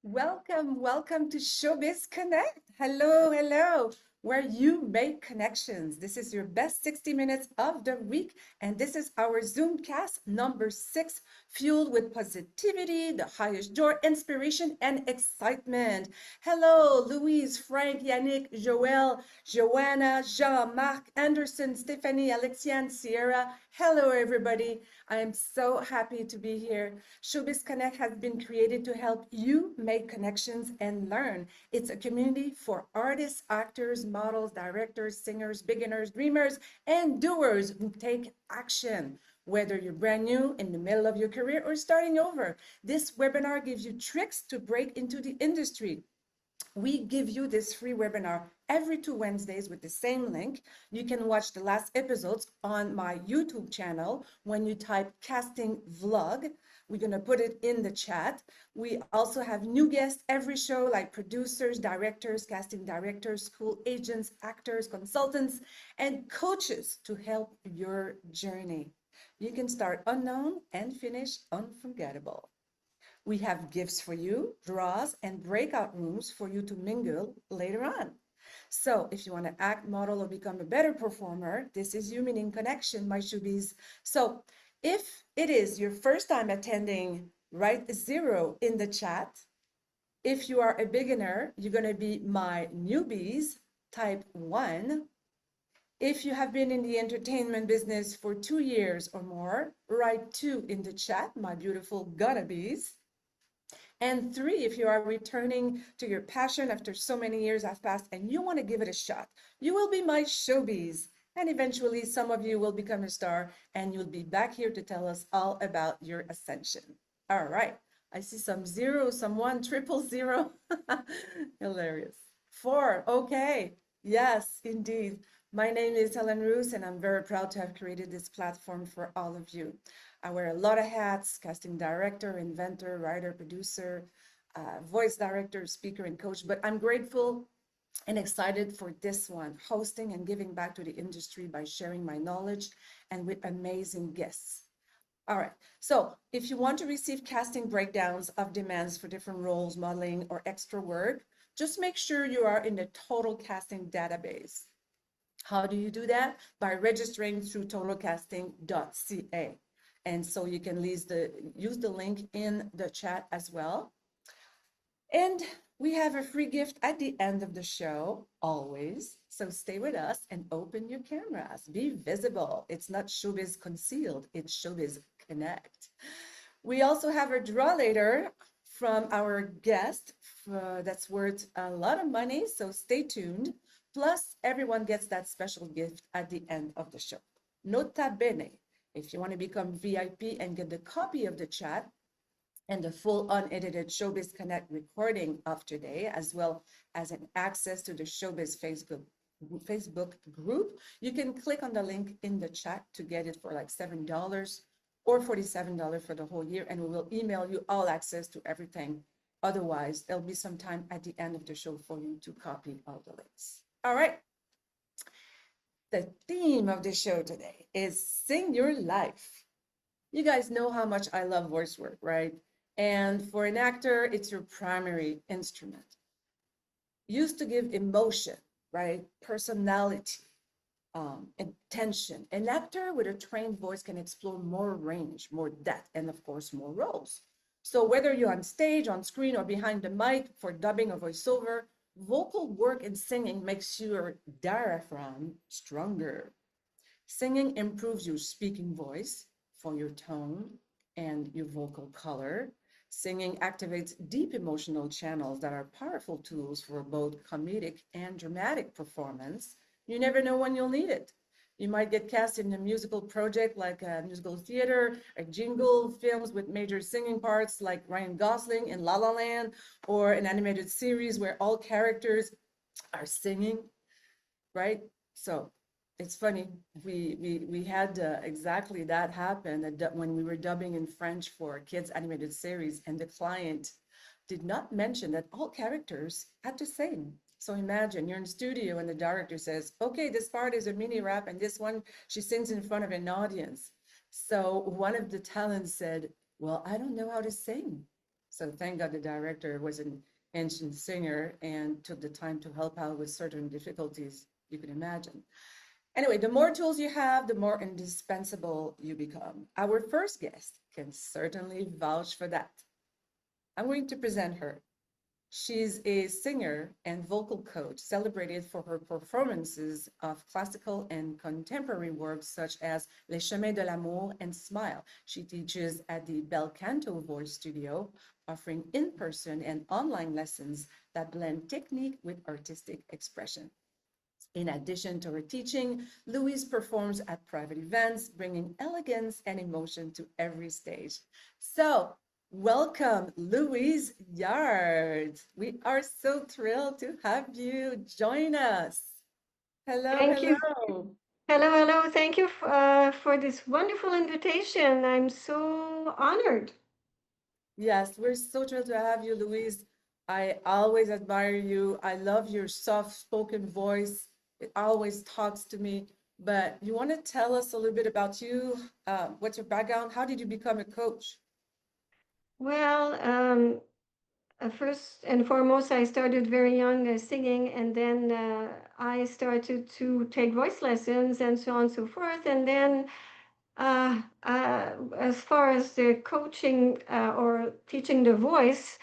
Welcome, welcome to Showbiz Connect. Hello, hello, where you make connections. This is your best 60 minutes of the week, and this is our Zoom cast number 6, fueled with positivity, the highest joy, inspiration, and excitement. Hello, Louise, Frank, Yannick, Joelle, Joanna, Jean, Marc, Anderson, Stephanie, Alexiane, Sierra. Hello, everybody. I am so happy to be here. Showbiz Connect has been created to help you make connections and learn. It's a community for artists, actors, models, directors, singers, beginners, dreamers, and doers who take action. Whether you're brand new, in the middle of your career, or starting over, this webinar gives you tricks to break into the industry. We give you this free webinar every 2 Wednesdays with the same link. You can watch the last episodes on my YouTube channel when you type casting vlog. We're going to put it in the chat. We also have new guests every show, like producers, directors, casting directors, school agents, actors, consultants, and coaches to help your journey. You can start unknown and finish unforgettable. We have gifts for you, draws, and breakout rooms for you to mingle later on. So if you want to act, model, or become a better performer, this is Human in Connection, my showbiz. So if it is your first time attending, write 0 in the chat. If you are a beginner, you're going to be my newbies, type 1. If you have been in the entertainment business for 2 years or more, write 2 in the chat, my beautiful gonna-bees. And 3, if you are returning to your passion after so many years have passed and you want to give it a shot, you will be my showbiz. And eventually, some of you will become a star and you'll be back here to tell us all about your ascension. All right. I see some 0, some 1, 000. Hilarious. 4. Okay. Yes, indeed. My name is Hélène Rousse, and I'm very proud to have created this platform for all of you. I wear a lot of hats: casting director, inventor, writer, producer, voice director, speaker, and coach. But I'm grateful and excited for this one, hosting and giving back to the industry by sharing my knowledge and with amazing guests. All right, so if you want to receive casting breakdowns of demands for different roles, modeling, or extra work, just make sure you are in the Total Casting database. How do you do that? By registering through totalcasting.ca. And so you can use the link in the chat as well. And we have a free gift at the end of the show, always. So stay with us and open your cameras. Be visible. It's not Showbiz Concealed, it's Showbiz Connect. We also have a draw later from our guest that's worth a lot of money, so stay tuned. Plus, everyone gets that special gift at the end of the show. Nota bene, if you want to become VIP and get the copy of the chat and the full unedited Showbiz Connect recording of today, as well as an access to the Showbiz Facebook group, you can click on the link in the chat to get it for like $7 or $47 for the whole year, and we will email you all access to everything. Otherwise, there'll be some time at the end of the show for you to copy all the links. All right. The theme of the show today is Sing Your Life. You guys know how much I love voice work, right? And for an actor, it's your primary instrument. Used to give emotion, right? Personality, intention. An actor with a trained voice can explore more range, more depth, and of course, more roles. So whether you're on stage, on screen, or behind the mic for dubbing or voiceover, vocal work and singing makes your diaphragm stronger. Singing improves your speaking voice for your tone and your vocal color. Singing activates deep emotional channels that are powerful tools for both comedic and dramatic performance. You never know when you'll need it. You might get cast in a musical project like a musical theater, or jingle films with major singing parts like Ryan Gosling in La La Land, or an animated series where all characters are singing, right? So it's funny, we had exactly that happen when we were dubbing in French for a kids animated series, and the client did not mention that all characters had to sing. So imagine you're in studio and the director says, okay, this part is a mini rap and this one, she sings in front of an audience. So one of the talents said, well, I don't know how to sing. So thank God the director was an ancient singer and took the time to help out with certain difficulties you can imagine. Anyway, the more tools you have, the more indispensable you become. Our first guest can certainly vouch for that. I'm going to present her. She's a singer and vocal coach celebrated for her performances of classical and contemporary works such as Les Chemins de l'Amour and Smile. She teaches at the Bel Canto Voice Studio, offering in-person and online lessons that blend technique with artistic expression. In addition to her teaching, Louise performs at private events, bringing elegance and emotion to every stage. So, welcome, Louise Yard. We are so thrilled to have you join us. Hello, Thank you. hello. Hello, hello. Thank you for this wonderful invitation. I'm so honored. Yes, we're so thrilled to have you, Louise. I always admire you. I love your soft-spoken voice. It always talks to me. But you want to tell us a little bit about you? What's your background? How did you become a coach? Well, first and foremost, I started very young singing, and then I started to take voice lessons and so on and so forth. And then, as far as the coaching or teaching the voice,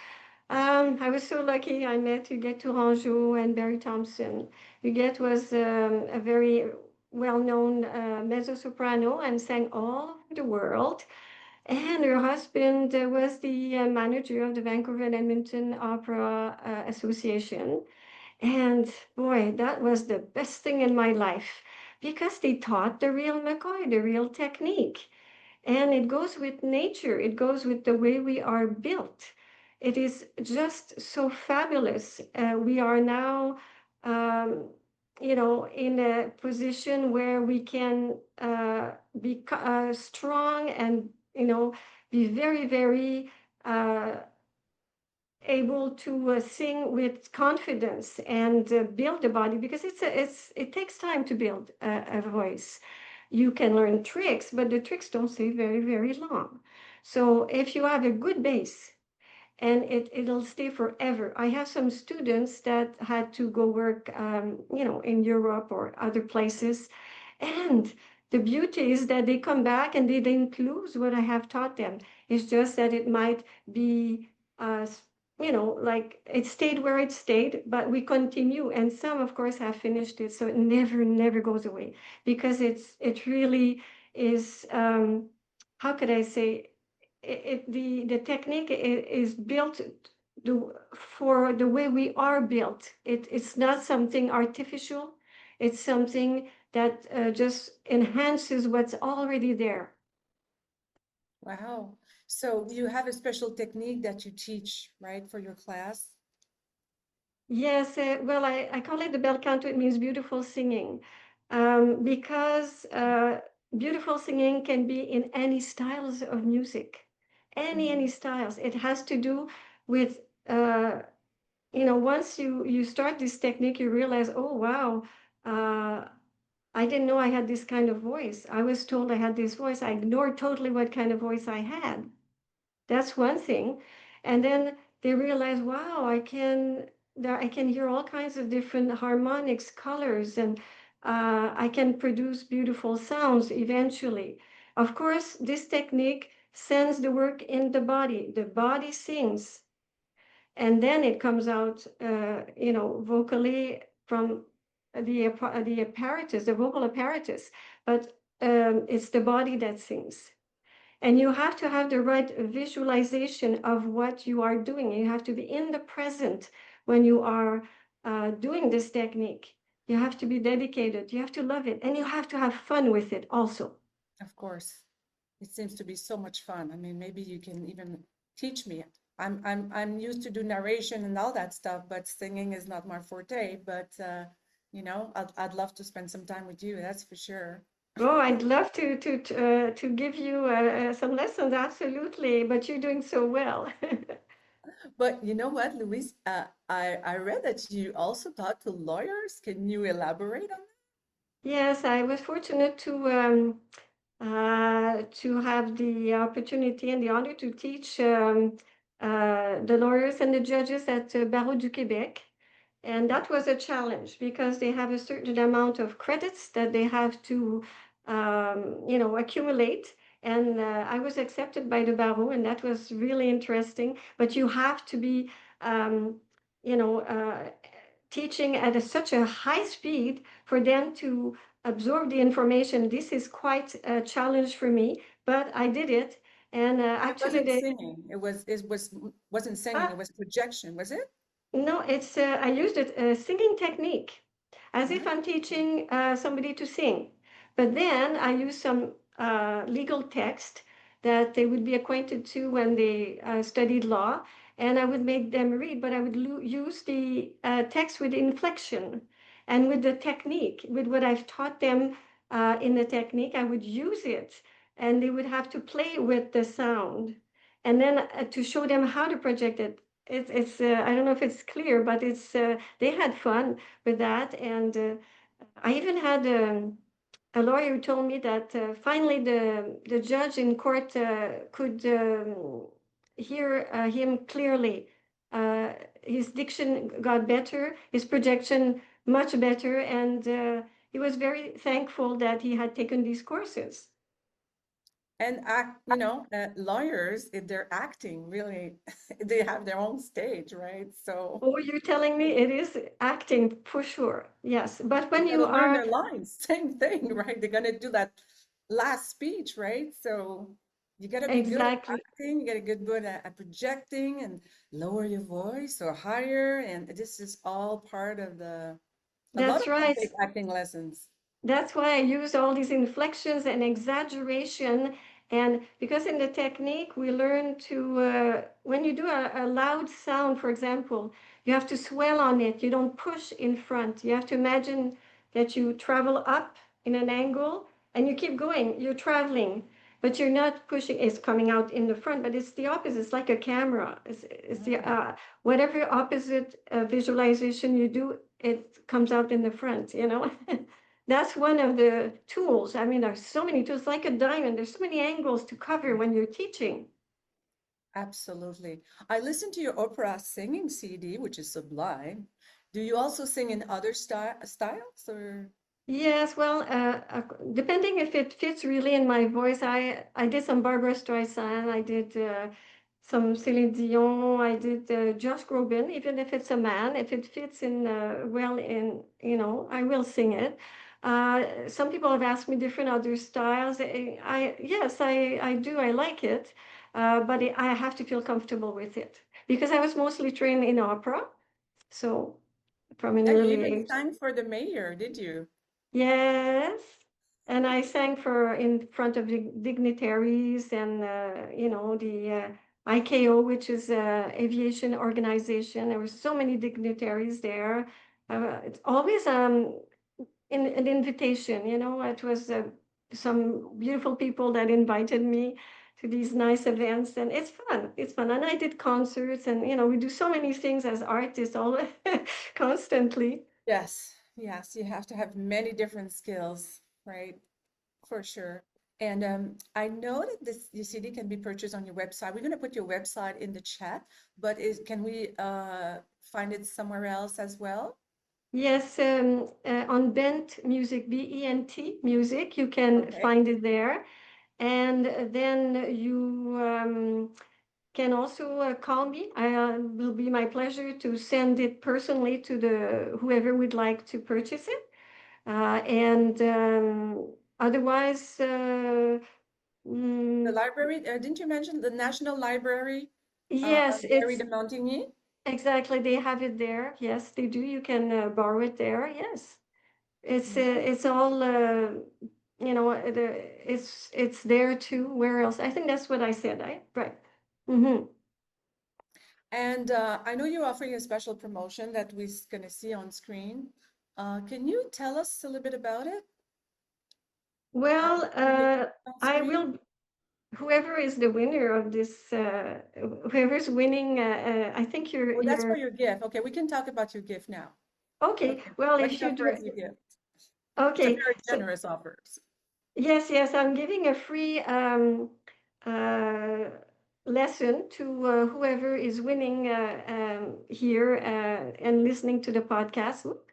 I was so lucky. I met Huguette Tourangeau and Barry Thompson. Huguette was a very well-known mezzo-soprano and sang all over the world. And her husband was the manager of the Vancouver and Edmonton Opera Association. And boy, that was the best thing in my life because they taught the real McCoy, the real technique. And it goes with nature, it goes with the way we are built. It is just so fabulous. We are now, um, in a position where we can be strong and, be very, very uh, able to sing with confidence and build a body because it takes time to build a voice. You can learn tricks, but the tricks don't stay very, very long. So if you have a good base, and it'll stay forever. I have some students that had to go work, in Europe or other places, and the beauty is that they come back and they didn't lose what I have taught them. It's just that it might be, uh, like it stayed where it stayed, but we continue. And some, of course, have finished it, so it never, never goes away because it really is. How could I say? The technique is built for the way we are built. It's not something artificial. It's something that just enhances what's already there. Wow. So you have a special technique that you teach, right, for your class? Yes, well, I call it the bel canto. It means beautiful singing, because beautiful singing can be in any styles of music, any Mhm. styles. It has to do with once you start this technique, you realize, oh wow, uh, I didn't know I had this kind of voice. I was told I had this voice. I ignored totally what kind of voice I had. That's one thing. And then they realize, wow, I can hear all kinds of different harmonics, colors, and I can produce beautiful sounds eventually. Of course, this technique sends the work in the body. The body sings, and then it comes out, vocally from the apparatus, the vocal apparatus. But it's the body that sings. And you have to have the right visualization of what you are doing. You have to be in the present when you are doing this technique. You have to be dedicated. You have to love it. And you have to have fun with it also. Of course. It seems to be so much fun. I mean, maybe you can even teach me. I'm used to do narration and all that stuff, but singing is not my forte. But I'd love to spend some time with you, that's for sure. Oh, I'd love to give you some lessons, absolutely. But you're doing so well. But you know what, Louise? I read that you also talk to lawyers. Can you elaborate on Yes, I was fortunate to have the opportunity and the honor to teach the lawyers and the judges at Barreau du Québec. And that was a challenge because they have a certain amount of credits that they have to, accumulate. And I was accepted by the Barreau, and that was really interesting. But you have to be, um, you know, uh, teaching at such a high speed for them to absorb the information. This is quite a challenge for me, but I did it. And And it actually, wasn't singing. Wasn't singing. uh, It was projection, was it? no, I used it a singing technique, as if Ah, I'm teaching somebody to sing. But then I use some legal text that they would be acquainted to when they studied law, and I would make them read. But I would use the text with inflection and with the technique, with what I've taught them in the technique. I would use it, and they would have to play with the sound, and then to show them how to project it. It's I don't know if it's clear, but it's they had fun with that, and I even had a lawyer who told me that finally the judge in court could hear him clearly. His diction got better, his projection much better, and he was very thankful that he had taken these courses. and lawyers, if they're acting, really, they have their own stage, right? So Oh, you're telling me it is acting for sure. Yes, but they when you gotta learn are their lines. Same thing, right? They're gonna do that last speech, right? So you gotta be good at exactly. acting, you gotta get good at projecting and lower your voice or higher. And this is all part of a lot That's of them right. take acting lessons. That's why I use all these inflections and exaggeration. And because in the technique, we learn to, when you do a loud sound, for example, you have to swell on it. You don't push in front. You have to imagine that you travel up in an angle and you keep going. You're traveling, but you're not pushing. It's coming out in the front, but it's the opposite. It's like a camera. It's the, Mm. whatever opposite visualization you do, it comes out in the front, you know? That's one of the tools. I mean, there's so many tools, like a diamond. There's so many angles to cover when you're teaching. Absolutely. I listened to your opera singing CD, which is sublime. Do you also sing in other styles or? Yes, well, depending if it fits really in my voice, I did some Barbara Streisand, I did some Celine Dion, I did Josh Groban, even if it's a man, if it fits in well in, I will sing it. Some people have asked me different other styles. Yes, I do, I like it, but I have to feel comfortable with it because I was mostly trained in opera, so from an Yeah, you early even age. sang for the mayor, did you? Yes, and I sang for in front of dignitaries and the ICAO, which is aviation organization. There were so many dignitaries there. It's always an invitation. It was some beautiful people that invited me to these nice events, and it's fun. It's fun, and I did concerts, and we do so many things as artists, all constantly. Yes, yes, you have to have many different skills, right? For sure. And I know that this CD can be purchased on your website. We're going to put your website in the chat, but can we find it somewhere else as well? Yes, on Bent Music, BENT Music, you can Okay. find it there. And then you can also call me. Will be my pleasure to send it personally to the whoever would like to purchase it. And otherwise, The mm, library, didn't you mention the National Library, yes, Gary it's de Montigny? exactly, they have it there. Yes, they do. You can borrow it there. Yes. It's all it's there too. Where else? I think that's what I said. Right. Mm-hmm. And I know you're offering a special promotion that we're going to see on screen. Can you tell us a little bit about it? Well, Can we see it on I screen? will. Whoever is the winner of this, whoever's winning, I think Oh, that's for you're your gift. Okay, we can talk about your gift now. okay. Okay, Well, what do if you you have for do, us your gift? It's a okay. very So generous offer. yes, I'm giving a free uh lesson to whoever is winning here and listening to the podcast. Oop.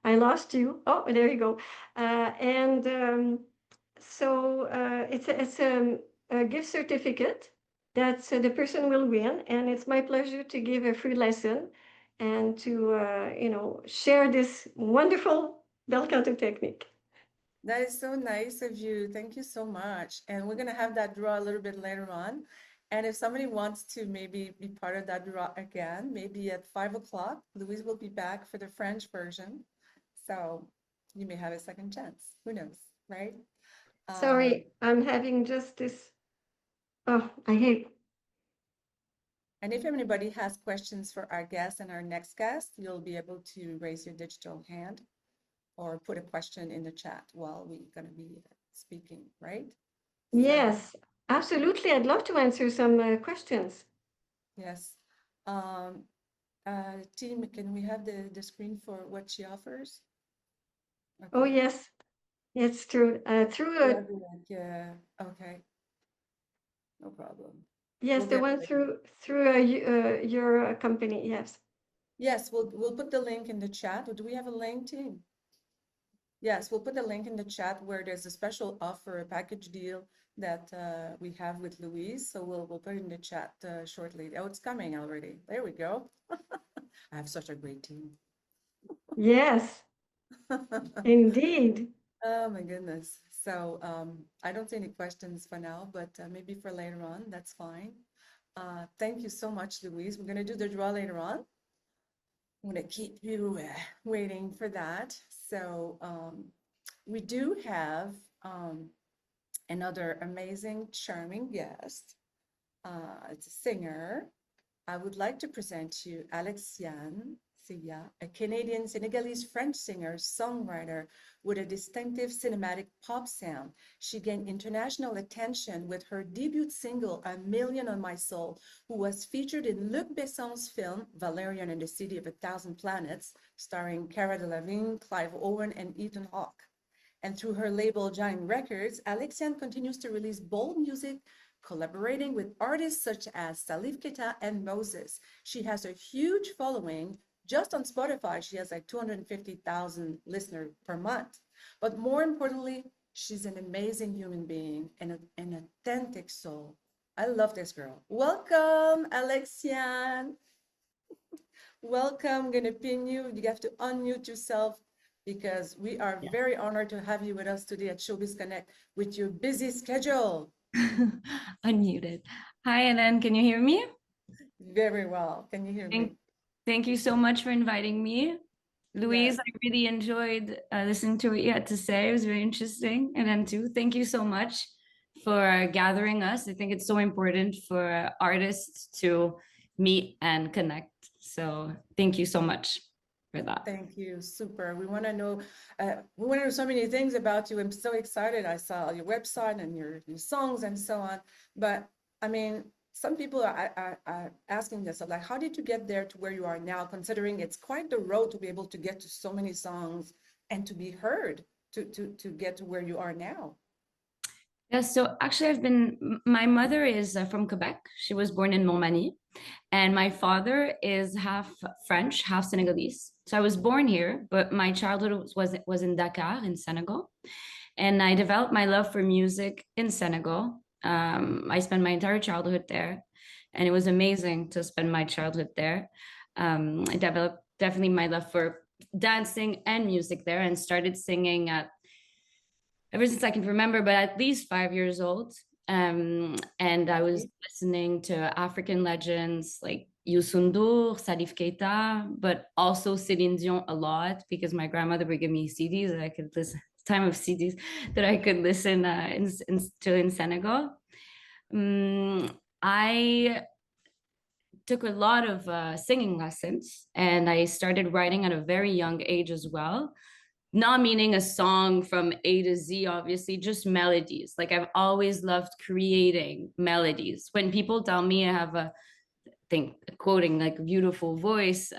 I lost you. Oh, there you go. And so a gift certificate that the person will win, and it's my pleasure to give a free lesson and to share this wonderful bel canto technique. That is so nice of you. Thank you so much. And we're going to have that draw a little bit later on. And if somebody wants to maybe be part of that draw again, maybe at 5 o'clock, Louise will be back for the French version. So you may have a second chance. Who knows, right? Um, Sorry, I'm having just this. Oh, I hate. and if anybody has questions for our guest and our next guest, you'll be able to raise your digital hand or put a question in the chat while we're going to be speaking, right? So, Yes, absolutely. I'd love to answer some questions. yes. Um, team, can we have the screen for what she offers? Oh, Okay. yes, it's true. Through We a have the link, yeah. Okay, no problem. Yes, We'll the get one the, through your company. Yes. yes, we'll put the link in the chat. Do we have a link, team? Yes, we'll put the link in the chat where there's a special offer, a package deal that we have with Louise. So we'll put it in the chat shortly. Oh, it's coming already. There we go. I have such a great team. Yes, indeed. Oh my goodness. So I don't see any questions for now, but maybe for later on, that's fine. Thank you so much, Louise. We're going to do the draw later on. I'm going to keep you waiting for that. So we do have another amazing, charming guest. It's a singer. I would like to present to you Alexiane Sia, a Canadian Senegalese French singer, songwriter with a distinctive cinematic pop sound. She gained international attention with her debut single, A Million on My Soul, who was featured in Luc Besson's film, Valerian and the City of a Thousand Planets, starring Cara Delevingne, Clive Owen, and Ethan Hawke. And through her label Giant Records, Alexiane continues to release bold music, collaborating with artists such as Salif Keita and Moses. She has a huge following. Just on Spotify, she has like 250,000 listeners per month. But more importantly, she's an amazing human being and an authentic soul. I love this girl. Welcome, Alexiane. Welcome. I'm going to pin you. You have to unmute yourself because we are Yeah. very honored to have you with us today at Showbiz Connect with your busy schedule. Unmuted. Hi, Hélène, can you hear me? Very well. Can you hear Thank, me? thank you so much for inviting me. Louise, Yes. I really enjoyed listening to what you had to say. It was very interesting. And then too, thank you so much for gathering us. I think it's so important for artists to meet and connect. So thank you so much for that. Thank you. Super. We want to know so many things about you. I'm so excited. I saw your website and your songs and so on. But I mean, some people are asking this, like, how did you get there to where you are now, considering it's quite the road to be able to get to so many songs and to be heard to get to where you are now? Yeah, so actually, my mother is from Quebec. She was born in Montmagny. And my father is half French, half Senegalese. So I was born here, but my childhood was in Dakar, in Senegal. And I developed my love for music in Senegal. I spent my entire childhood there, and it was amazing to spend my childhood there. I developed definitely my love for dancing and music there, and started singing at ever since I can remember, but at least 5 years old. And I was listening to African legends like Youssou N'Dour, Salif Keita, but also Céline Dion a lot because my grandmother would give me CDs that I could listen. Time of CDs that I could listen in Senegal. I took a lot of singing lessons, and I started writing at a very young age as well, not meaning a song from A to Z, obviously, just melodies. Like I've always loved creating melodies. When people tell me I have quoting like a beautiful voice,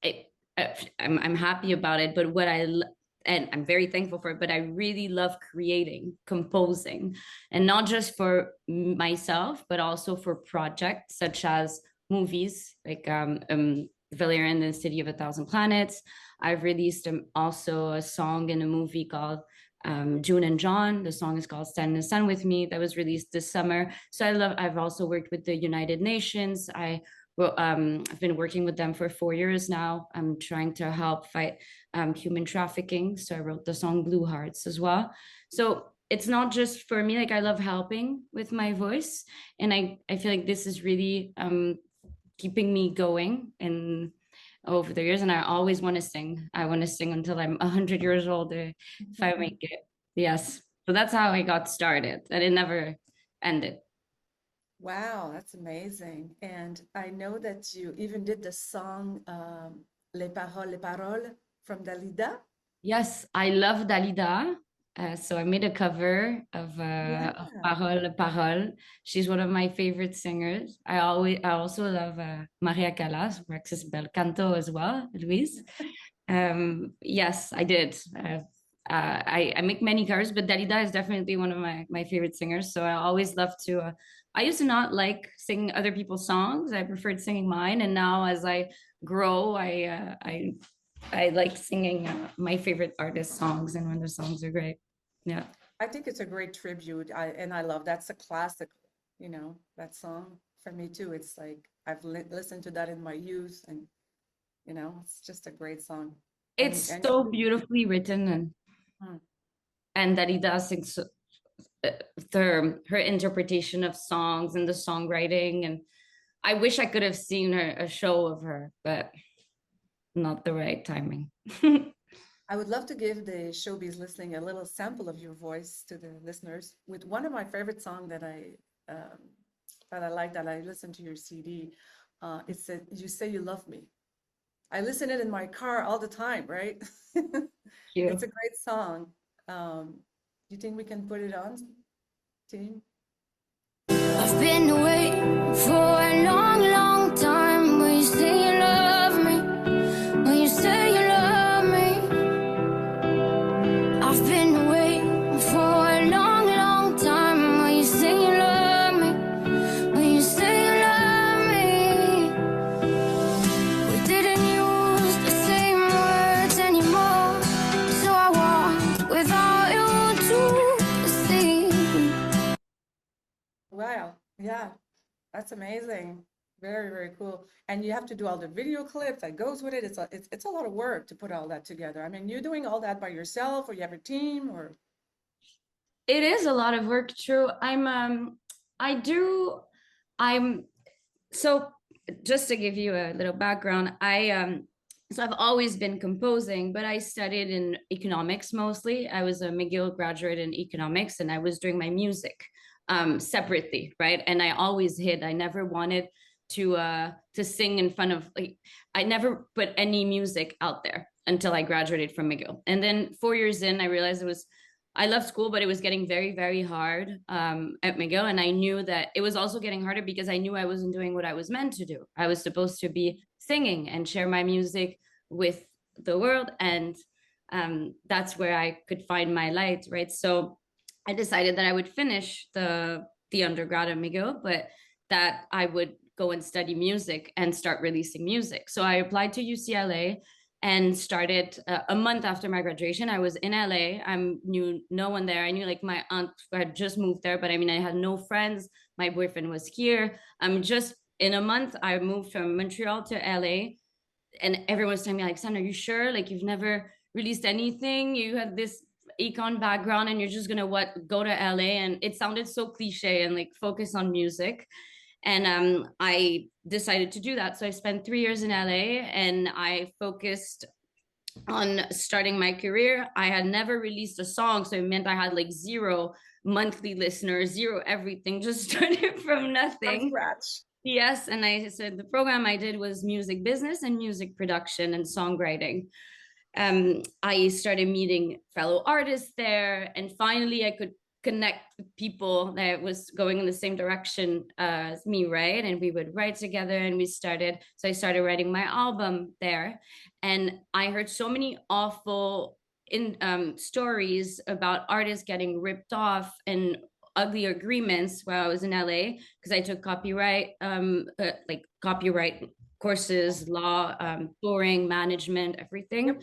it, I'm happy about it. But and I'm very thankful for it, but I really love creating, composing, and not just for myself, but also for projects such as movies, like Valerian and the City of a Thousand Planets. I've released also a song in a movie called June and John. The song is called Stand in the Sun with Me, that was released this summer. So I've also worked with the United Nations. I've been working with them for 4 years now. I'm trying to help fight human trafficking. So I wrote the song Blue Hearts as well. So it's not just for me, like I love helping with my voice. And I feel like this is really keeping me going and over the years. And I always want to sing. I want to sing until I'm 100 years old if I make it. Yes. So that's how I got started, and it never ended. Wow, that's amazing. And I know that you even did the song Les Paroles from Dalida. Yes, I love Dalida. So I made a cover of Yeah. Parole, Parole. She's one of my favorite singers. I also love Maria Callas, Alexis Bel Canto as well, Louise. Yes, I did. I make many covers, but Dalida is definitely one of my favorite singers. So I always love to. I used to not like singing other people's songs. I preferred singing mine, and now as I grow, I like singing my favorite artist songs, and when the songs are great. Yeah. I think it's a great tribute. I love that's a classic, that song for me too. It's like I've listened to that in my youth, and it's just a great song. It's And so beautifully written, Hmm. and Dalida sings her interpretation of songs and the songwriting, and I wish I could have seen a show of her, but not the right timing. I would love to give the showbiz listening a little sample of your voice to the listeners with one of my favorite songs that I listened to your CD. It's "You Say You Love Me." I listen it in my car all the time, right? It's a great song. Do you think we can put it on, team? I've been away for a long, long time. When you say you love me, when you say you love me, I've been away for a long, long time. When you say you love me, when you say you love me, we didn't use the same words anymore. So I walked without you to see. Wow. Yeah, that's amazing. Very, very cool. And you have to do all the video clips that goes with it. It's a lot of work to put all that together. I mean, you're doing all that by yourself, or you have a team, or It is a lot of work, true. I'm so just to give you a little background, so I've always been composing, but I studied in economics mostly. I was a McGill graduate in economics, and I was doing my music separately, right? And I always hid. I never wanted to sing in front of, like, I never put any music out there until I graduated from McGill. And then 4 years in, I realized I loved school, but it was getting very, very hard at McGill. And I knew that it was also getting harder because I knew I wasn't doing what I was meant to do. I was supposed to be singing and share my music with the world. And that's where I could find my light, right? So I decided that I would finish the undergrad at McGill, but that I would go and study music and start releasing music. So I applied to UCLA and started a month after my graduation. I was in LA. I knew no one there. I knew, like, my aunt had just moved there, but I mean, I had no friends. My boyfriend was here. Just in a month, I moved from Montreal to LA, and everyone's telling me, like, Sandra, are you sure? Like, you've never released anything. You had this econ background, and you're just gonna go to LA? And it sounded so cliche and like focus on music. And I decided to do that. So I spent 3 years in LA, and I focused on starting my career. I had never released a song, so it meant I had like 0 monthly listeners, 0 everything, just started from from nothing. scratch? Yes, and I said the program I did was music business and music production and songwriting. I started meeting fellow artists there, and finally I could connect with people that was going in the same direction as me, right? And we would write together, and I started writing my album there. And I heard so many awful stories about artists getting ripped off and ugly agreements while I was in LA because I took copyright copyright courses, law, touring, management, everything. Yep.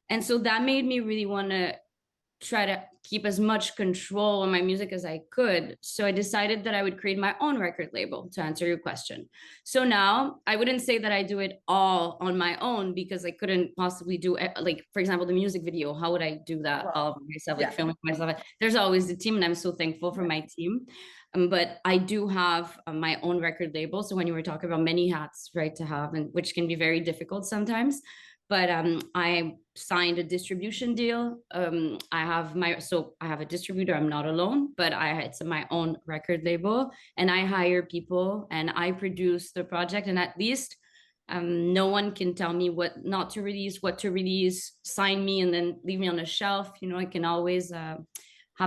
And so that made me really want to try to keep as much control on my music as I could. So I decided that I would create my own record label, to answer your question. So now I wouldn't say that I do it all on my own because I couldn't possibly do it. Like, for example, the music video, how would I do that all by myself, like filming myself? There's always the team, and I'm so thankful for my team. But I do have my own record label. So when you were talking about many hats, right, to have, and which can be very difficult sometimes, but I signed a distribution deal. I have a distributor. I'm not alone, but it's my own record label, and I hire people and I produce the project. And at least no one can tell me what not to release, what to release, sign me, and then leave me on a shelf. You know, I can always have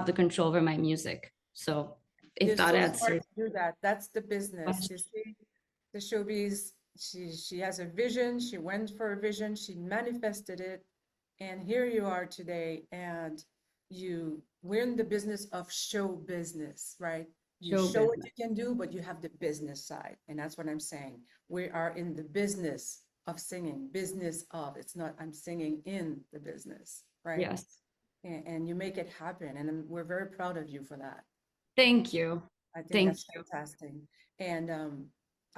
the control over my music. So if You're that so answers smart to do that. That's the business. You see, the Showbiz, she has a vision, she went for a vision, she manifested it, and here you are today, and we're in the business of show business, right? You Show show what business. you can do, but you have the business side, and that's what I'm saying. We are in the business of singing, business of, it's not I'm singing in the business, right? Yes. And you make it happen, and we're very proud of you for that. Thank you. I think Thank that's you. fantastic. And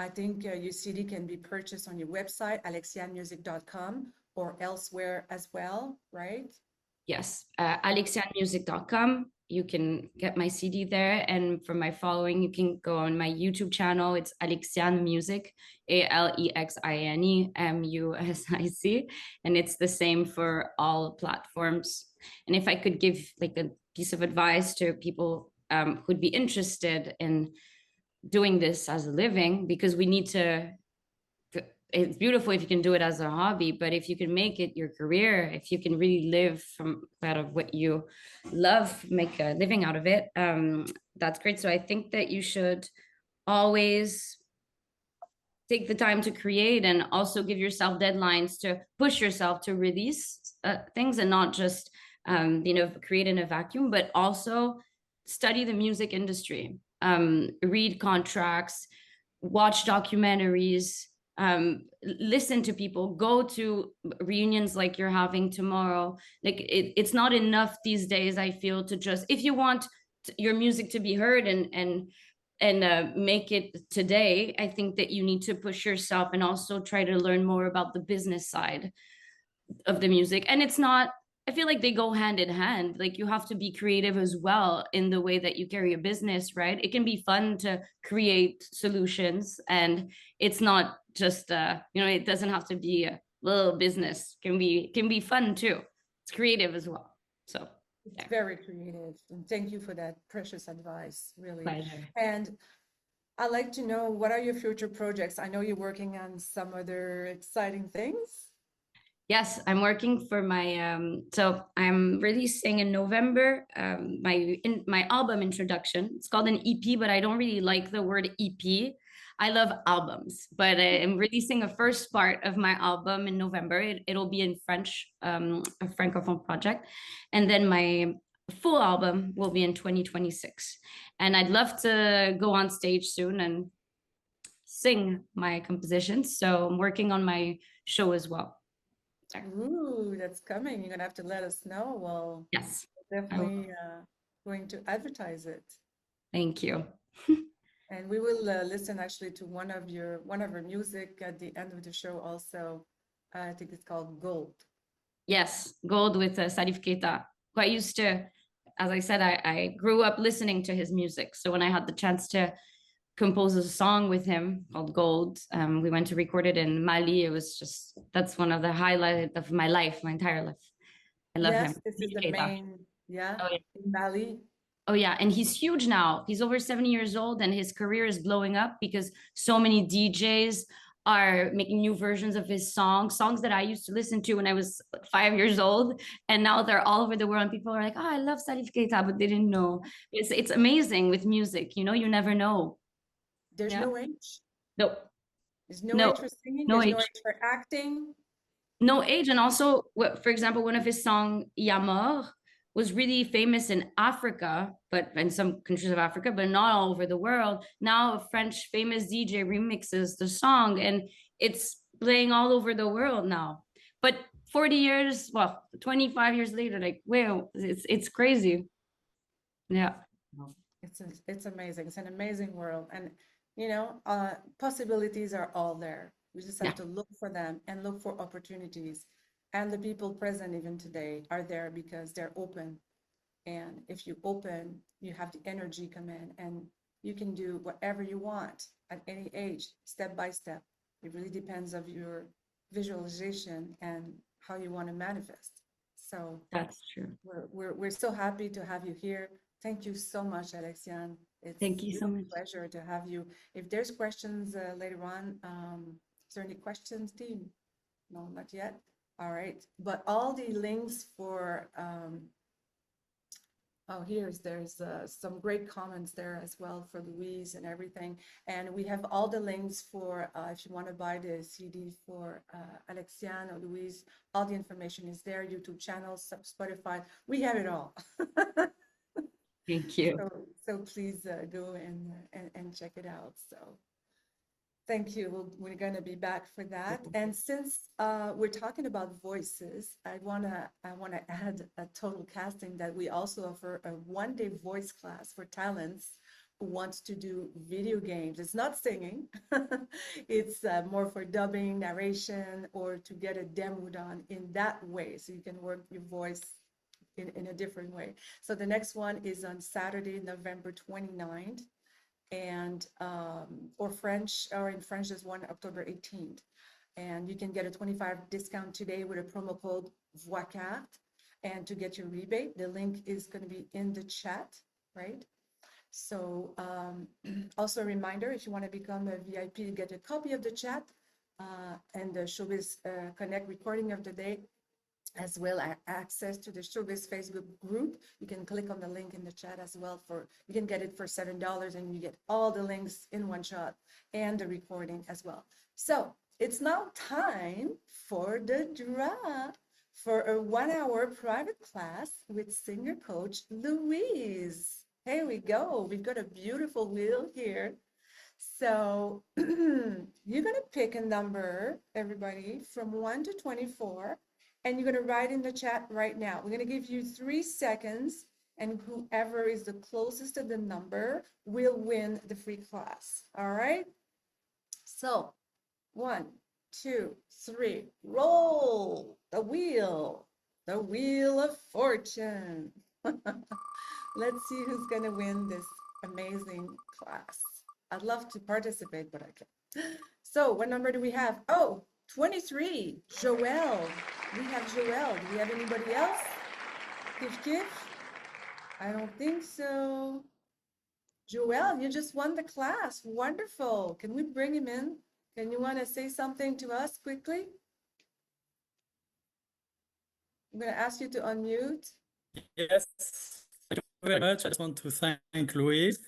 I think your CD can be purchased on your website, alexianmusic.com, or elsewhere as well, right? Yes, alexianmusic.com. You can get my CD there. And for my following, you can go on my YouTube channel. It's Alexian Music, ALEXIANEMUSIC. And it's the same for all platforms. And if I could give like a piece of advice to people who'd be interested in doing this as a living, because we need to, it's beautiful if you can do it as a hobby, but if you can make it your career, if you can really live from out of what you love, make a living out of it, that's great. So I think that you should always take the time to create and also give yourself deadlines to push yourself to release things, and not just create in a vacuum, but also study the music industry, read contracts, watch documentaries, listen to people, go to reunions like you're having tomorrow. Like it's not enough these days, I feel, to just, if you want your music to be heard and make it today, I think that you need to push yourself and also try to learn more about the business side of the music. And it's not, I feel like they go hand in hand. Like you have to be creative as well in the way that you carry a business, right? It can be fun to create solutions, and it's not just it doesn't have to be a little business. Can be fun too. It's creative as well. So it's very creative, and thank you for that precious advice, really. Pleasure. And I'd like to know, what are your future projects? I know you're working on some other exciting things. Yes, I'm working for my so I'm releasing in November my album introduction. It's called an EP, but I don't really like the word EP. I love albums, but I'm releasing a first part of my album in November. It'll be in French, a Francophone project, and then my full album will be in 2026. And I'd love to go on stage soon and sing my compositions. So I'm working on my show as well. Ooh, that's coming. You're gonna have to let us know. Well, yes, definitely going to advertise it. Thank you. And we will listen actually to one of her music at the end of the show also. I think it's called Gold. Yes, Gold with Salif Keita. Quite used to, as I said, I grew up listening to his music. So when I had the chance to compose a song with him called Gold, we went to record it in Mali. It was just, that's one of the highlights of my life, my entire life. I love him. This is the main, in Mali. Oh yeah, and he's huge now. He's over 70 years old, and his career is blowing up because so many DJs are making new versions of his songs that I used to listen to when I was 5 years old, and now they're all over the world. And people are like, "Oh, I love Salif Keita," but they didn't know. It's amazing with music. You know, you never know. There's no age. No. There's no age for singing. There's no age for acting. no age. And also, for example, one of his songs, Yamor, was really famous in Africa, but in some countries of Africa, but not all over the world. Now a French famous DJ remixes the song and it's playing all over the world now. But 40 years, well, 25 years later, like, wow, it's crazy. Yeah. It's amazing. It's an amazing world. And possibilities are all there. We just have Yeah. to look for them and look for opportunities. And the people present even today are there because they're open. And if you open, you have the energy come in and you can do whatever you want at any age, step by step. It really depends of your visualization and how you want to manifest. So That's true. we're so happy to have you here. Thank you so much, Alexiane. It's Thank you so really much. a pleasure to have you. If there's questions later on, is there any questions, team? No, not yet. All right. But all the links for, there's some great comments there as well for Louise and everything. And we have all the links for, if you want to buy the CD for Alexiane or Louise, all the information is there, YouTube channels, Spotify, we have it all. Thank you. So please go and check it out. So thank you. We're going to be back for that. And since we're talking about voices, I wanna add a total casting that we also offer a one-day voice class for talents who wants to do video games. It's not singing. It's more for dubbing, narration, or to get a demo done in that way, so you can work your voice in a different way. So the next one is on Saturday, November 29th, and in French, there's one October 18th. And you can get a 25% discount today with a promo code VOICARTE. And to get your rebate, the link is going to be in the chat, right? So also a reminder, if you want to become a VIP, get a copy of the chat and the Showbiz Connect recording of the day, as well as access to the Showbiz Facebook group. You can click on the link in the chat as well. You can get it for $7 and you get all the links in one shot and the recording as well. So it's now time for the draw for a 1-hour private class with singer coach Louise. Here we go. We've got a beautiful wheel here. So you're going to pick a number, everybody, from 1 to 24. And you're going to write in the chat right now. We're going to give you 3 seconds, and whoever is the closest to the number will win the free class. All right? So 1, 2, 3, roll the wheel of fortune. Let's see who's going to win this amazing class. I'd love to participate, but I can't. So what number do we have? Oh, 23, Joelle. We have Joelle. Do we have anybody else? Kif? I don't think so. Joelle, you just won the class. Wonderful. Can we bring him in? Can you want to say something to us quickly? I'm going to ask you to unmute. Yes, thank you very much. I just want to thank Louise,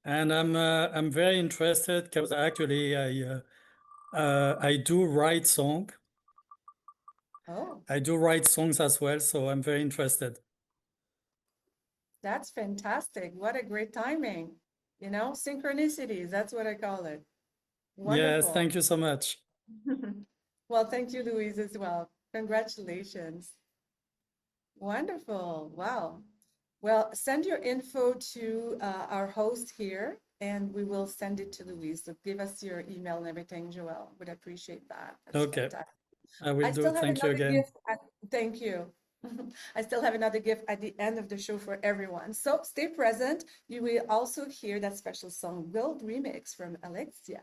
and I'm very interested because actually I do write songs. Oh, I do write songs as well, so I'm very interested. that's fantastic. What a great timing. You know, synchronicities, that's what I call it. Wonderful. Yes, thank you so much. Well, thank you, Louise, as well. Congratulations. Wonderful. Wow. Well, send your info to our host here, and we will send it to Louise. So give us your email and everything, Joelle. Would appreciate that. That's Okay, fantastic. I will do still it. have Thank you another again. gift. Thank you. I still have another gift at the end of the show for everyone. So stay present. You will also hear that special song, Gold Remix from Alexia.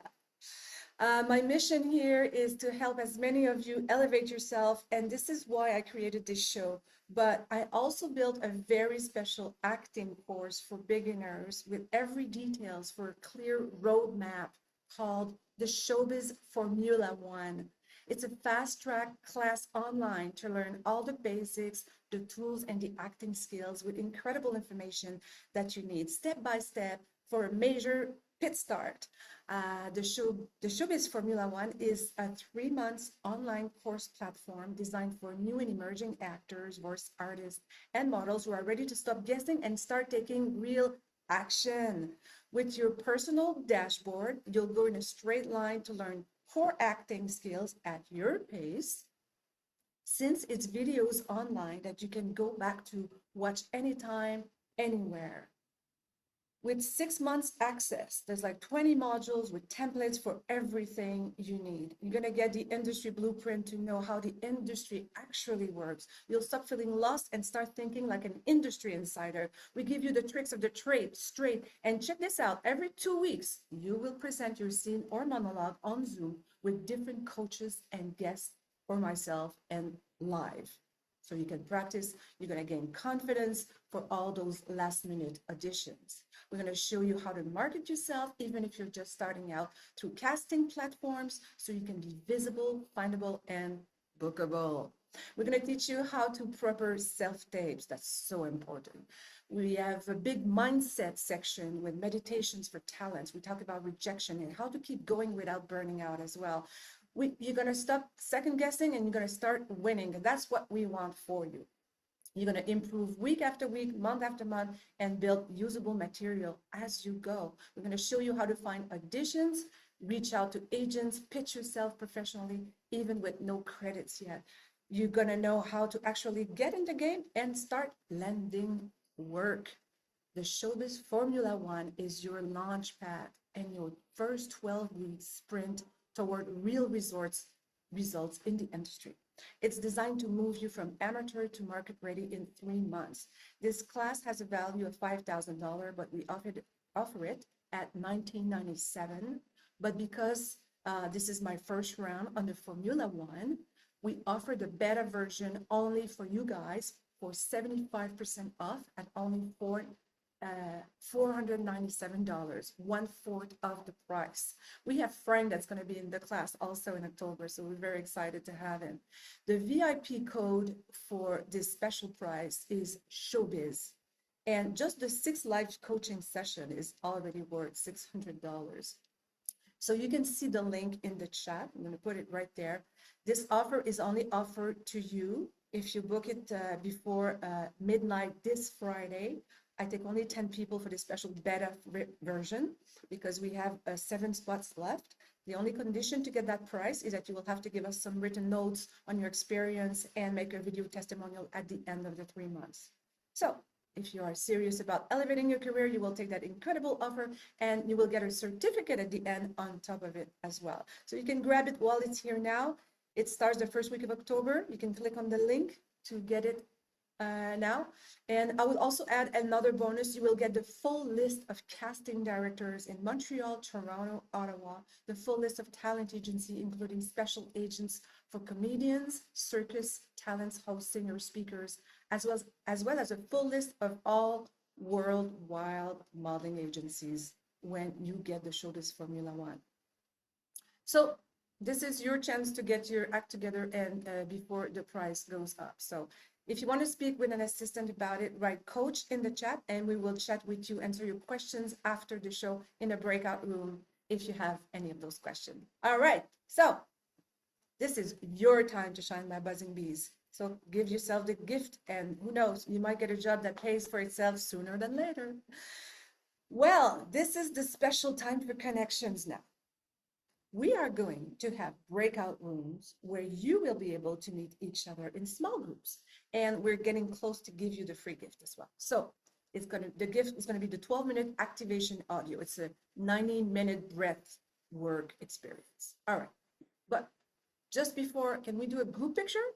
My mission here is to help as many of you elevate yourself, and this is why I created this show. But I also built a very special acting course for beginners with every details for a clear roadmap called the Showbiz Formula 1. It's a fast-track class online to learn all the basics, the tools, and the acting skills with incredible information that you need step by step for a major Pit Start. The Showbiz Formula One is a 3 months online course platform designed for new and emerging actors, voice artists, and models who are ready to stop guessing and start taking real action. With your personal dashboard, you'll go in a straight line to learn core acting skills at your pace. Since it's videos online that you can go back to watch anytime, anywhere. With 6 months access, there's like 20 modules with templates for everything you need. You're gonna get the industry blueprint to know how the industry actually works. You'll stop feeling lost and start thinking like an industry insider. We give you the tricks of the trade straight. And check this out, every 2 weeks, you will present your scene or monologue on Zoom with different coaches and guests or myself and live. So you can practice, you're gonna gain confidence for all those last minute additions. We're gonna show you how to market yourself, even if you're just starting out, through casting platforms, so you can be visible, findable, and bookable. We're gonna teach you how to proper self-tapes, that's so important. We have a big mindset section with meditations for talents. We talk about rejection and how to keep going without burning out as well. You're going to stop second guessing and you're going to start winning. And that's what we want for you. You're going to improve week after week, month after month, and build usable material as you go. We're going to show you how to find auditions, reach out to agents, pitch yourself professionally, even with no credits yet. You're going to know how to actually get in the game and start landing work. The Showbiz Formula One is your launch pad and your first 12-week sprint toward real results in the industry. It's designed to move you from amateur to market ready in 3 months. This class has a value of $5,000, but we offer it at $19.97. But because this is my first round on the Formula One, we offer the beta version only for you guys for 75% off at only $497, 1/4 of the price. We have Frank that's going to be in the class also in October, so we're very excited to have him. The VIP code for this special price is Showbiz, and just the 6 live coaching session is already worth $600. So you can see the link in the chat. I'm going to put it right there. This offer is only offered to you if you book it before midnight this Friday. I take only 10 people for the special beta version because we have 7 spots left. The only condition to get that price is that you will have to give us some written notes on your experience and make a video testimonial at the end of the 3 months. So if you are serious about elevating your career, you will take that incredible offer and you will get a certificate at the end on top of it as well. So you can grab it while it's here now. It starts the first week of October. You can click on the link to get it now. And I will also add another bonus. You will get the full list of casting directors in Montreal, Toronto, Ottawa, the full list of talent agency, including special agents for comedians, circus, talents, hosts, singers, speakers, as well as a full list of all worldwide modeling agencies when you get the Showbiz Formula One. So this is your chance to get your act together and before the price goes up. So if you want to speak with an assistant about it, write coach in the chat and we will chat with you, answer your questions after the show in a breakout room if you have any of those questions. All right, so this is your time to shine, my buzzing bees. So give yourself the gift and who knows, you might get a job that pays for itself sooner than later. Well, this is the special time for connections now. We are going to have breakout rooms where you will be able to meet each other in small groups. And we're getting close to give you the free gift as well. So the gift is going to be the 12-minute activation audio. It's a 90-minute breath work experience. All right. But just before, can we do a group picture?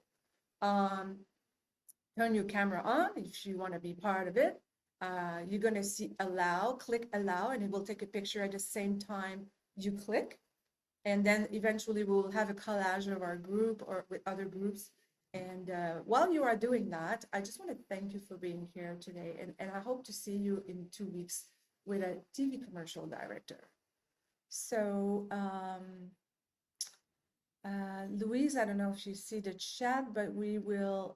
Turn your camera on if you want to be part of it. You're going to see allow, click allow, and it will take a picture at the same time you click. And then eventually we'll have a collage of our group or with other groups. And while you are doing that, I just want to thank you for being here today. And I hope to see you in 2 weeks with a TV commercial director. So Louise, I don't know if you see the chat, but we will,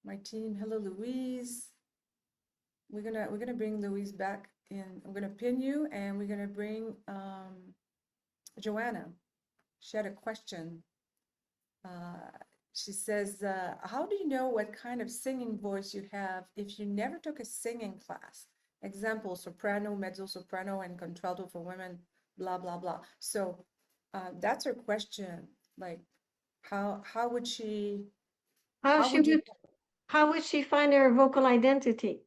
my team, hello Louise. We're gonna bring Louise back I'm gonna pin you, and we're gonna bring Joanna. She had a question. She says, how do you know what kind of singing voice you have if you never took a singing class? Example, soprano, mezzo soprano, and contralto for women, blah, blah, blah. So that's her question. Like, how would she, how would you, how would she find her vocal identity?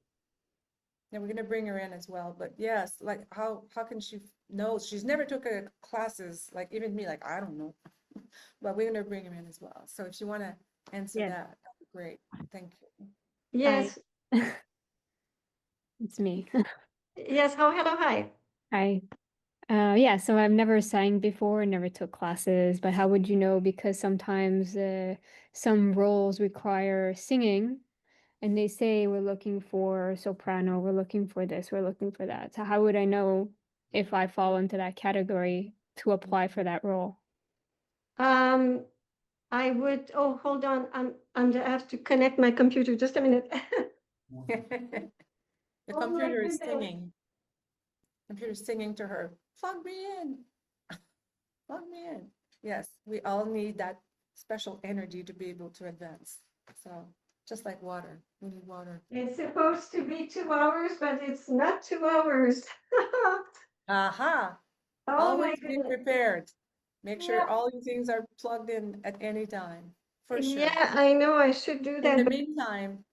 and we're gonna bring her in as well, but yes, like how can she know? She's never took a classes, like even me, like I don't know. But we're gonna bring him in as well. So if you want to answer Yeah. that, that'd be great. Thank you. Yes. It's me. Yes. Oh, hello. Hi. Hi. Yeah, so I've never sang before, never took classes, but how would you know? Because sometimes some roles require singing, and they say we're looking for soprano, we're looking for this, we're looking for that. So how would I know if I fall into that category to apply for that role? I would. Oh, hold on. I have to connect my computer. Just a minute. The Oh, my computer is goodness. singing. Computer's singing to her. Plug me in. Plug me in. Yes, we all need that special energy to be able to advance. So just like water, we need water. It's supposed to be 2 hours, but it's not 2 hours. Aha! Oh, my Always be goodness. prepared. Make sure Yeah. all your things are plugged in at any time, for sure. Yeah, I know I should do In that. the but- meantime,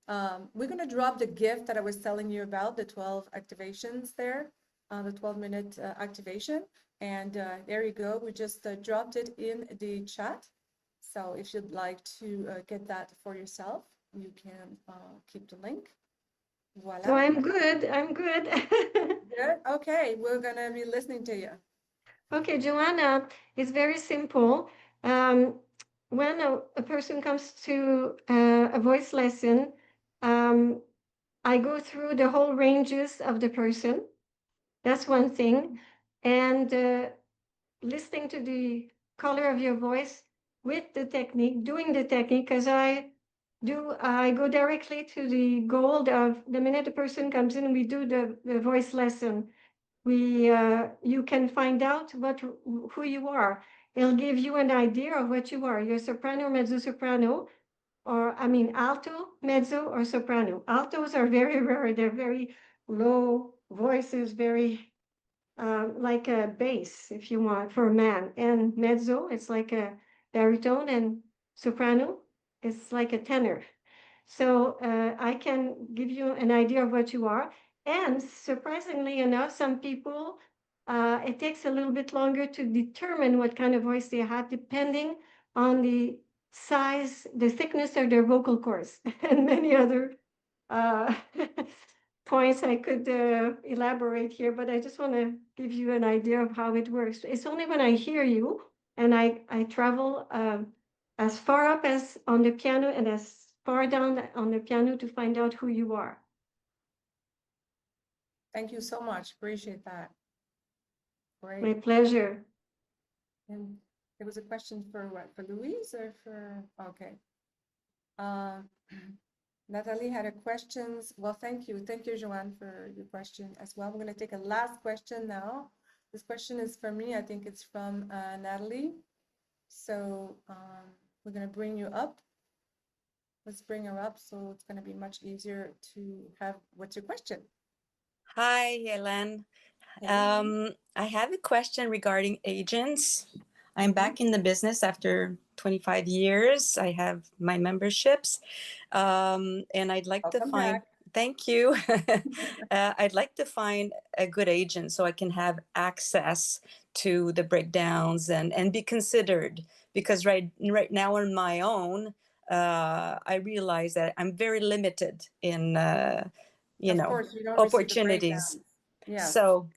we're going to drop the gift that I was telling you about, the 12 activations there, the 12-minute activation. And there you go. We just dropped it in the chat. So if you'd like to get that for yourself, you can keep the link. Voila. So I'm good. I'm good. Good. Okay, we're going to be listening to you. Okay, Joanna, it's very simple. When a person comes to a voice lesson, I go through the whole ranges of the person. That's one thing. And listening to the color of your voice with the technique, doing the technique, because I go directly to the goal of the minute a person comes in, we do the voice lesson. You can find out who you are. It'll give you an idea of what you are. You're soprano, mezzo soprano, or I mean alto, mezzo, or soprano. Altos are very rare. They're very low voices, very like a bass, if you want, for a man. And mezzo, it's like a baritone, and soprano, it's like a tenor. So I can give you an idea of what you are. And surprisingly enough, some people, it takes a little bit longer to determine what kind of voice they have, depending on the size, the thickness of their vocal cords, and many other uh, points I could elaborate here, but I just want to give you an idea of how it works. It's only when I hear you and I travel as far up as on the piano and as far down on the piano to find out who you are. Thank you so much. Appreciate that. Great. My pleasure. And there was a question for what? For Louise or for, okay. Natalie had a questions. Well, thank you. Thank you, Joanne, for your question as well. We're going to take a last question now. This question is for me. I think it's from Natalie. So we're going to bring you up. Let's bring her up so it's going to be much easier to have, what's your question? Hi, Hélène. I have a question regarding agents. I'm back in the business after 25 years. I have my memberships, and I'd like to Welcome find, back. thank you. I'd like to find a good agent so I can have access to the breakdowns and be considered, because right now on my own, I realize that I'm very limited in, Of course, you don't receive the opportunities. Yeah. So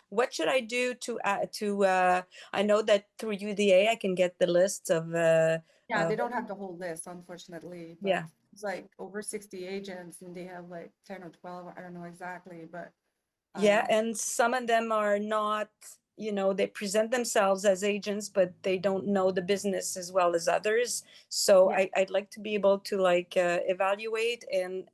what should I do to I know that through UDA I can get the list of Yeah, they don't have the whole list, unfortunately. But yeah. it's like over 60 agents and they have like 10 or 12, I don't know exactly, but Yeah, and some of them are not, they present themselves as agents, but they don't know the business as well as others. So yeah. I'd like to be able to like evaluate and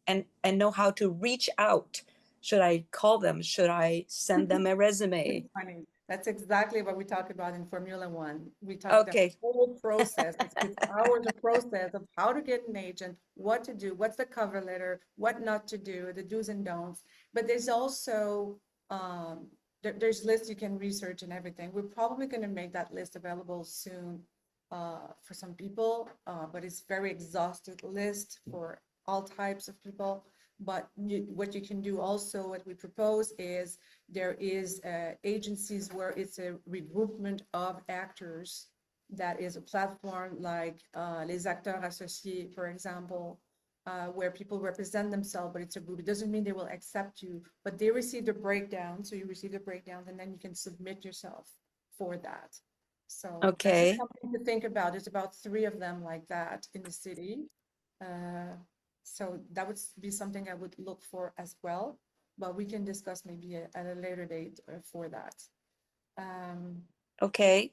know how to reach out Should I call them? Should I send them a resume? Funny. That's exactly what we talk about in Formula One. We talk the whole process. It's hours of process of how to get an agent, what to do, what's the cover letter, what not to do, the do's and don'ts. But there's also there's lists you can research and everything. We're probably going to make that list available soon for some people, but it's very exhaustive list for all types of people. But what you can do also, what we propose is there is agencies where it's a regroupment of actors. That is a platform like Les Acteurs Associés, for example, where people represent themselves, but it's a group. It doesn't mean they will accept you, but they receive the breakdown. So you receive the breakdown, and then you can submit yourself for that. So that's something to think about. There's about 3 of them like that in the city. So that would be something I would look for as well, but we can discuss maybe at a later date for that. Okay,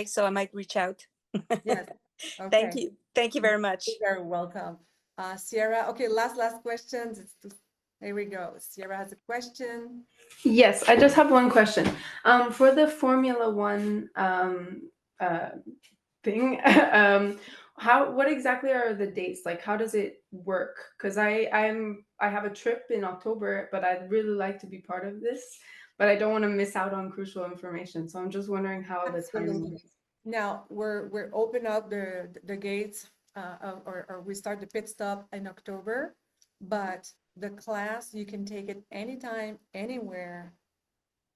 so I might reach out. Yes. Okay. Thank you very much. You're very welcome. Sierra, okay, last questions. Here we go. Sierra has a question. Yes, I just have one question. For the Formula One thing, what exactly are the dates? Like, how does it work? Because I have a trip in October, but I'd really like to be part of this, but I don't want to miss out on crucial information. So I'm just wondering how the timing is. Now we're open up the gates, or we start the pit stop in October, but the class you can take it anytime, anywhere.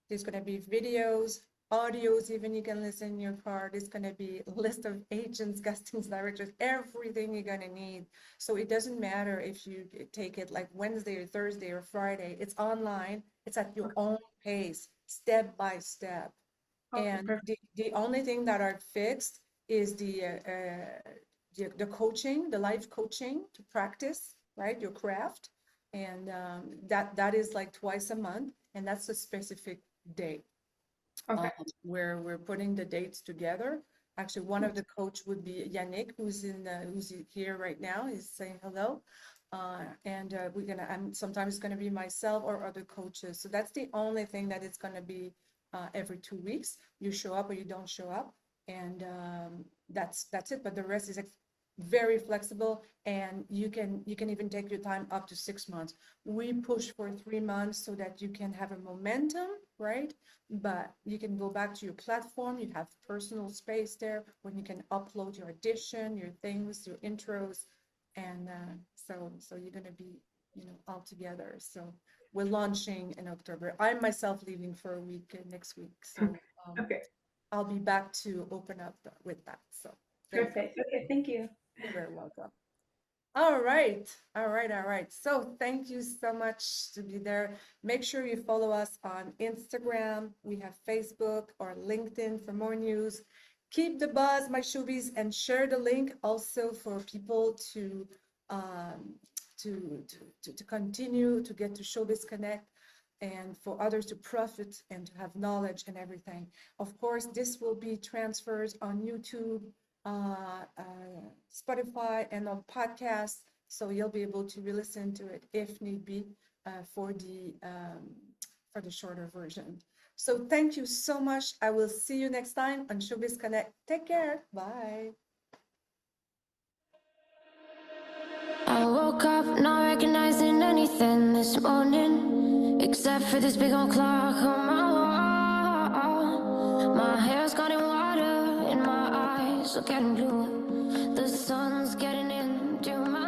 There's going to be videos, audios, even you can listen in your car. There's going to be a list of agents, castings directors, everything you're going to need. So it doesn't matter if you take it like Wednesday or Thursday or Friday. It's online. It's at your own pace, step by step. And the only thing that are fixed is the coaching, the live coaching to practice, right, your craft. And that is like twice a month, and that's a specific date. Okay. Where we're putting the dates together. Actually, one of the coach would be Yannick, who's here right now. He's saying hello. And sometimes it's gonna be myself or other coaches. So that's the only thing that it's gonna be every 2 weeks. You show up or you don't show up, and that's it. But the rest is very flexible, and you can even take your time up to 6 months. We push for 3 months so that you can have a momentum, right? But you can go back to your platform. You have personal space there when you can upload your audition, your things, your intros, and so you're gonna be all together. So we're launching in October. I'm myself leaving for a week next week, so I'll be back to open up with that. So perfect. Okay, thank you. You're very welcome. All right. So thank you so much to be there. Make sure you follow us on Instagram. We have Facebook or LinkedIn for more news. Keep the buzz, my showbiz, and share the link also for people to continue to get to Showbiz Connect, and for others to profit and to have knowledge and everything. Of course, this will be transfers on YouTube, Spotify, and on podcasts, so you'll be able to re-listen to it if need be for the shorter version. So thank you so much. I will see you next time on Showbiz Connect. Take care. Bye. I woke up not recognizing anything this morning, except for this big old clock on my wall. My hair's got in water and my eyes are getting blue. The sun's getting into my